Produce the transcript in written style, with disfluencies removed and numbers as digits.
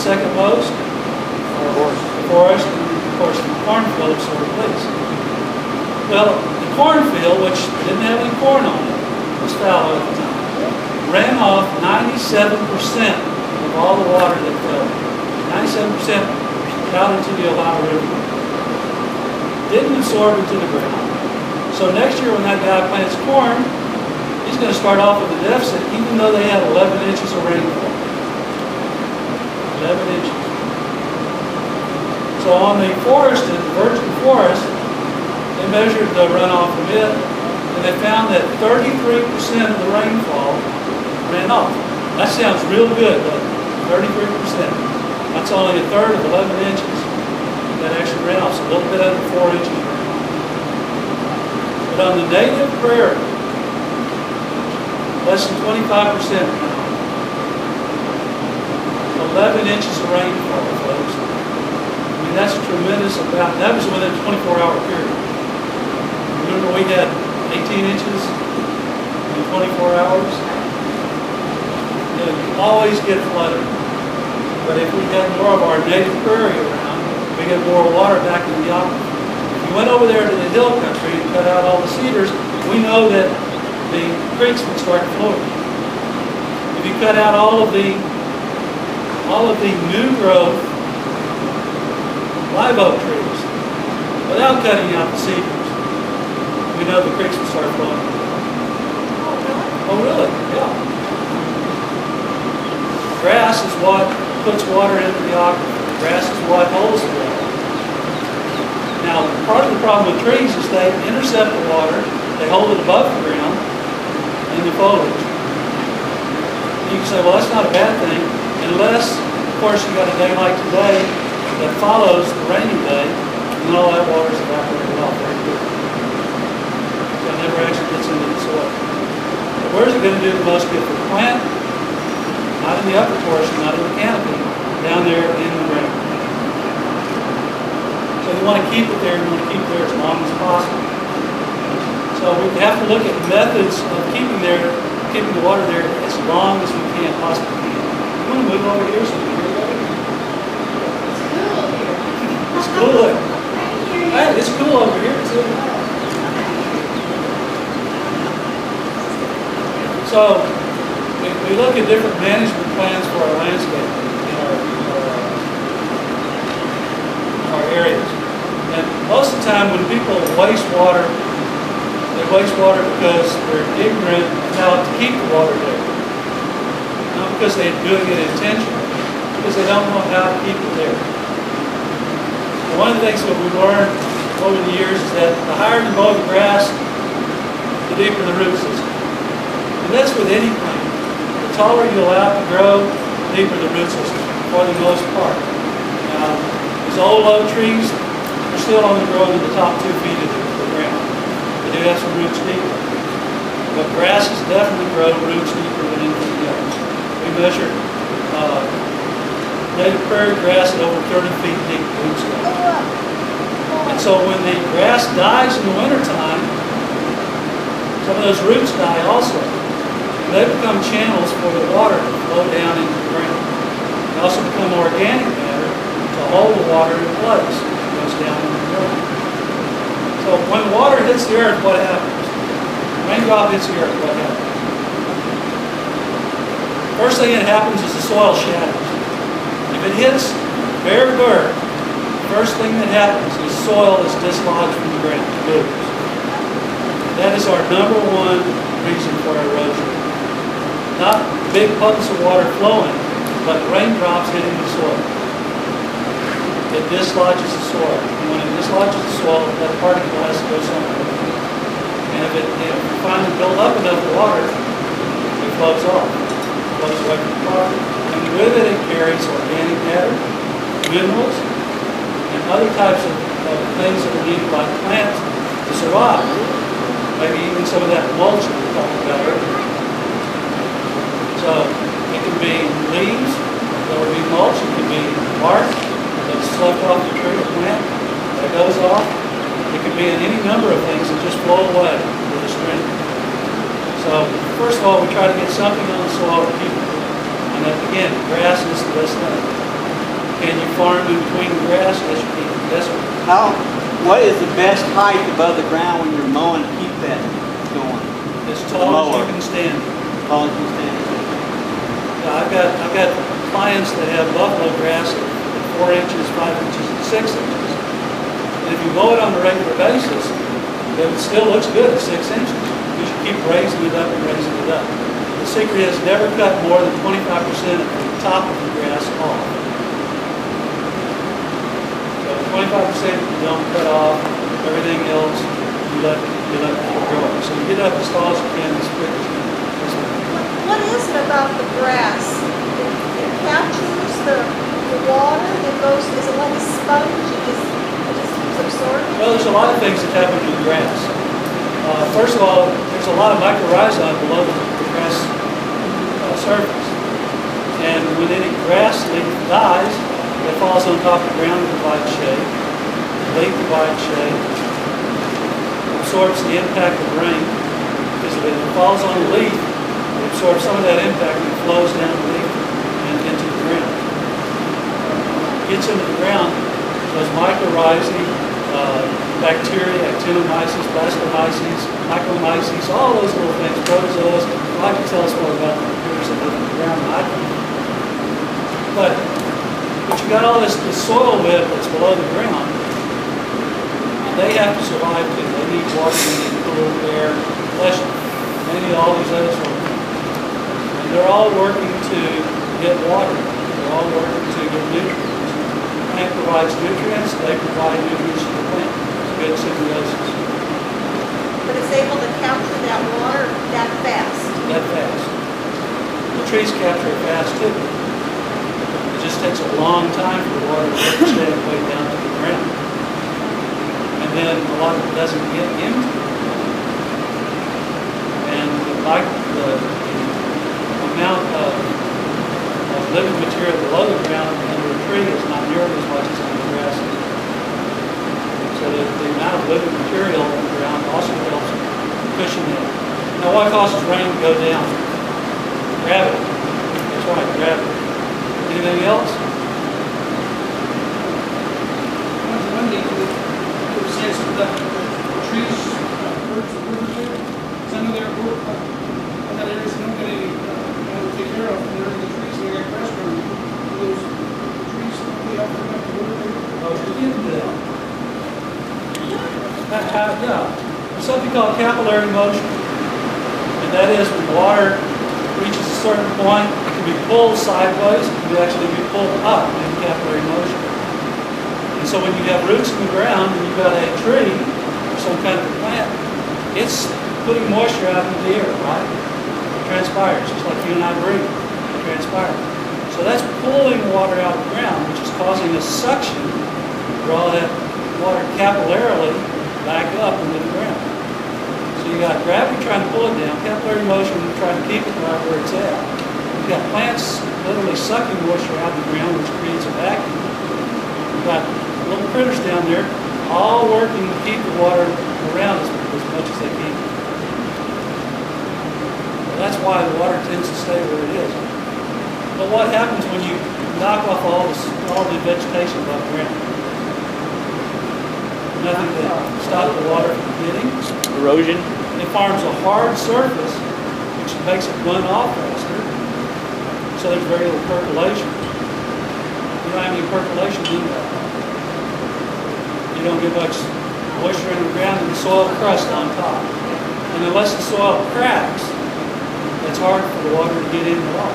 second most? Forest. And of course, the cornfield sort of place. Well, the cornfield, which didn't have any corn on it, was fallow at the time, ran off 97% of all the water that fell. 97% out into the Ohio River. Didn't absorb into the ground. So next year when that guy plants corn, he's going to start off with a deficit even though they had 11 inches of rainfall. 11 inches. So on the forest, the virgin forest, they measured the runoff from it, and they found that 33% of the rainfall ran off. That sounds real good, but 33%. That's only a third of 11 inches that actually ran off, so a little bit under 4 inches ran off. But on the native prairie, less than 25% ran off. 11 inches of rainfall, folks. I mean, that's a tremendous amount. That was within a 24-hour period. Remember we had 18 inches in 24 hours? You always get flooded. But if we had more of our native prairie around, we get more water back in the aquifer. If you went over there to the hill country and cut out all the cedars, we know that the creeks would start flowing. If you cut out all of the new growth live oak trees without cutting out the cedars, we know the creeks will start flowing. Oh, really? Yeah. Grass is what puts water into the aquifer. Grass is what holds the water. Now, part of the problem with trees is they intercept the water, they hold it above the ground in the foliage. You can say, well, that's not a bad thing, unless, of course, you got a day like today that follows the rainy day, and then all that water is evaporated off very quickly. So it never actually gets into the soil. But where's it going to do the most good for the plant? Not in the upper portion, not in the canopy, down there in the ground. So you want to keep it there, you want to keep it there as long as possible. So we have to look at methods of keeping the water there as long as we can possibly can. You want to move over here so we can hear better? It's cool. Hey, it's cool over here too. So we look at different management plans for our landscape in our areas. And most of the time when people waste water, they waste water because they're ignorant of how to keep the water there. Not because they're doing it intentionally, because they don't know how to keep it there. And one of the things that we've learned over the years is that the higher you mow the grass, the deeper the root system. And that's with any plant. The taller you allow it to grow, the deeper the root system, for the most part. Now, these old oak trees are still only growing in the top 2 feet of the ground. They do have some roots deeper. But grasses definitely grow roots deeper than anything else. We measured native prairie grass at over 30 feet deep roots go. And so when the grass dies in the wintertime, some of those roots die also. They become channels for the water to flow down into the ground. They also become organic matter to hold the water in place. It goes down into the ground. So when water hits the earth, what happens? Raindrop hits the earth, what happens? First thing that happens is the soil shatters. If it hits bare dirt, the first thing that happens is soil is dislodged from the ground. It moves. That is our number one reason for erosion. Not big puddles of water flowing, but raindrops hitting the soil. It dislodges the soil. And when it dislodges the soil, that particle has to go somewhere. And if it finally builds up enough water, it flows off. It flows away from the property. And with it, it carries organic matter, minerals, and other types of things that are needed by plants to survive. Maybe even some of that mulch that we talked about earlier. So it can be leaves that would be mulch. It can be bark that's sloughed off the tree or plant that goes off. It can be in any number of things that just flow away with the stream. So first of all, we try to get something on the soil to keep it. And again, grass is the best thing. Can you farm in between the grass? Yes, you can. Yes, sir. What is the best height above the ground when you're mowing to keep that going? As tall as you can stand. Tall as you can stand. Now, I've got clients that have buffalo grass at 4 inches, 5 inches, and 6 inches. And if you mow it on a regular basis, then it still looks good at 6 inches. You should keep raising it up and raising it up. The secret is never cut more than 25% of the top of the grass off. So 25% you don't cut off, everything else you let keep growing. So you get up as tall as you can as quick as you can. What is it about the grass? It captures the water that goes, is it like a sponge? It just keeps absorbing? Well, there's a lot of things that happen to the grass. First of all, there's a lot of mycorrhizae below the grass surface. And when any grass leaf dies, it falls on top of the ground and provides shade. The leaf provides shade. Absorbs the impact of rain. Because if it falls on the leaf, it absorbs some of that impact and it flows down the leaf and into the ground. Gets into the ground, those mycorrhizae, bacteria, actinomyces, blastomyces, micromyces, all those little things, protozoas. I can tell us more about the bacteria that live in the ground than I can. But you got all this soil web that's below the ground, and they have to survive too. They need water, they need cool air, flesh, they need all these other sort of things. And they're all working to get water. They're all working to get nutrients. The plant provides nutrients, they provide nutrients to the plant. Good symbiosis. But it's able to capture that water that fast. That fast. The trees capture it fast too. It just takes a long time for the water to work its way down to the ground. And then a lot of it doesn't get into the ground. And the amount of living material below the ground under a tree is not nearly as much as on the grass. So the amount of living material on the ground also helps cushion it. Now what causes rain to go down? Gravity. That's right, gravity. Anything else? One thing that says that the trees, birds, there. Some of their work, that areas nobody take care of. And there are the trees, and they got grass growing. Those trees, they often have to work there. Oh, we get into that. Yeah. There's something called capillary motion. And that is when water reaches a certain point, it can be pulled sideways, it can actually be pulled up in capillary motion. And so when you have roots in the ground and you've got a tree or some kind of plant, it's putting moisture out into the air, right? It transpires, just like you and I breathe. It transpires. So that's pulling water out of the ground, which is causing a suction to draw that water capillarily back up into the ground. So you got gravity trying to pull it down, capillary motion trying to keep it right where it's at. You've got plants literally sucking moisture out of the ground, which creates a vacuum. You've got little critters down there all working to keep the water around as much as they can. So that's why the water tends to stay where it is. But what happens when you knock off all the vegetation above ground? Nothing to stop the water from getting. Erosion. It forms a hard surface, which makes it run off faster. So there's very little percolation. You don't have any percolation in that. You don't get much moisture in the ground and the soil crust on top. And unless the soil cracks, it's hard for the water to get in at all.